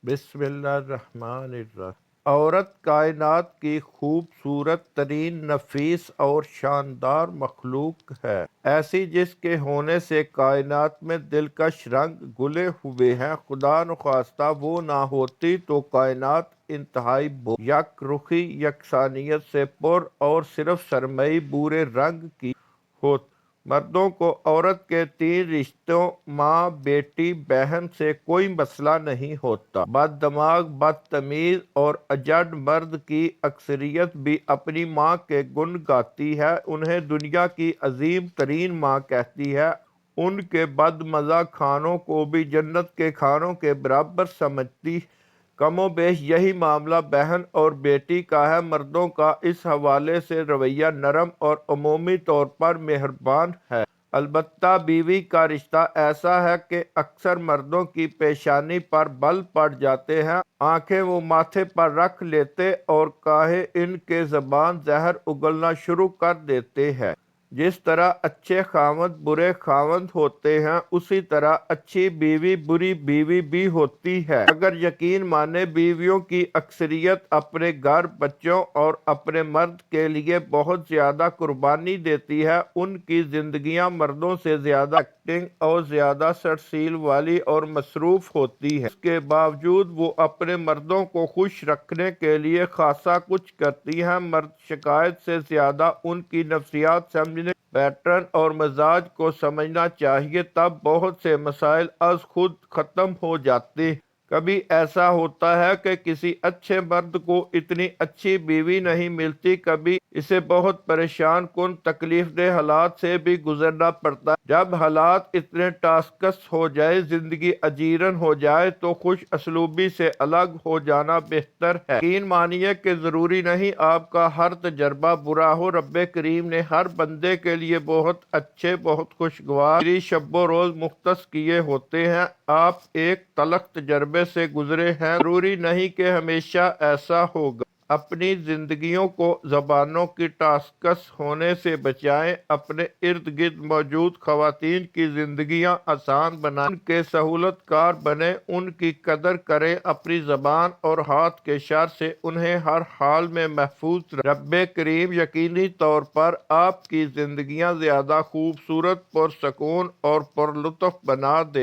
بسم اللہ الرحمن الرحیم۔ عورت کائنات کی خوبصورت ترین، نفیس اور شاندار مخلوق ہے، ایسی جس کے ہونے سے کائنات میں دلکش رنگ گھلے ہوئے ہیں۔ خدا نخواستہ وہ نہ ہوتی تو کائنات انتہائی یک رخی، یکسانیت سے پر اور صرف سرمئی بورے رنگ کی ہوتی۔ مردوں کو عورت کے 3 رشتوں ماں، بیٹی، بہن سے کوئی مسئلہ نہیں ہوتا۔ بد دماغ، بدتمیز اور اجڑ مرد کی اکثریت بھی اپنی ماں کے گن گاتی ہے، انہیں دنیا کی عظیم ترین ماں کہتی ہے، ان کے بد مزہ کھانوں کو بھی جنت کے کھانوں کے برابر سمجھتی۔ کم و بیش یہی معاملہ بہن اور بیٹی کا ہے۔ مردوں کا اس حوالے سے رویہ نرم اور عمومی طور پر مہربان ہے۔ البتہ بیوی کا رشتہ ایسا ہے کہ اکثر مردوں کی پیشانی پر بل پڑ جاتے ہیں، آنکھیں وہ ماتھے پر رکھ لیتے اور کاہے ان کے زبان زہر اگلنا شروع کر دیتے ہیں۔ جس طرح اچھے خاوند برے خاوند ہوتے ہیں، اسی طرح اچھی بیوی بری بیوی بھی ہوتی ہے۔ اگر یقین مانے بیویوں کی اکثریت اپنے گھر، بچوں اور اپنے مرد کے لیے بہت زیادہ قربانی دیتی ہے، ان کی زندگیاں مردوں سے زیادہ ایکٹنگ اور زیادہ سرسیل والی اور مصروف ہوتی ہیں۔ اس کے باوجود وہ اپنے مردوں کو خوش رکھنے کے لیے خاصا کچھ کرتی ہیں۔ مرد شکایت سے زیادہ ان کی نفسیات سمجھنے، پیٹرن اور مزاج کو سمجھنا چاہیے، تب بہت سے مسائل از خود ختم ہو جاتے ہیں۔ کبھی ایسا ہوتا ہے کہ کسی اچھے مرد کو اتنی اچھی بیوی نہیں ملتی، کبھی اسے بہت پریشان کن تکلیف دہ حالات سے بھی گزرنا پڑتا ہے۔ جب حالات اتنے ٹاسکس ہو جائے، زندگی اجیرن ہو جائے، تو خوش اسلوبی سے الگ ہو جانا بہتر ہے۔ یقین مانیے کہ ضروری نہیں آپ کا ہر تجربہ برا ہو۔ رب کریم نے ہر بندے کے لیے بہت اچھے، بہت خوشگوار شب و روز مختص کیے ہوتے ہیں۔ آپ ایک تلخ تجربے سے گزرے ہیں، ضروری نہیں کہ ہمیشہ ایسا ہوگا۔ اپنی زندگیوں کو زبانوں کی ٹاسکس ہونے سے بچائیں، اپنے ارد گرد موجود خواتین کی زندگیاں آسان بنائیں، ان کے سہولت کار بنیں، ان کی قدر کریں، اپنی زبان اور ہاتھ کے شر سے انہیں ہر حال میں محفوظ رکھیں۔ رب کریم یقینی طور پر آپ کی زندگیاں زیادہ خوبصورت، پرسکون اور پرلطف بنا دے۔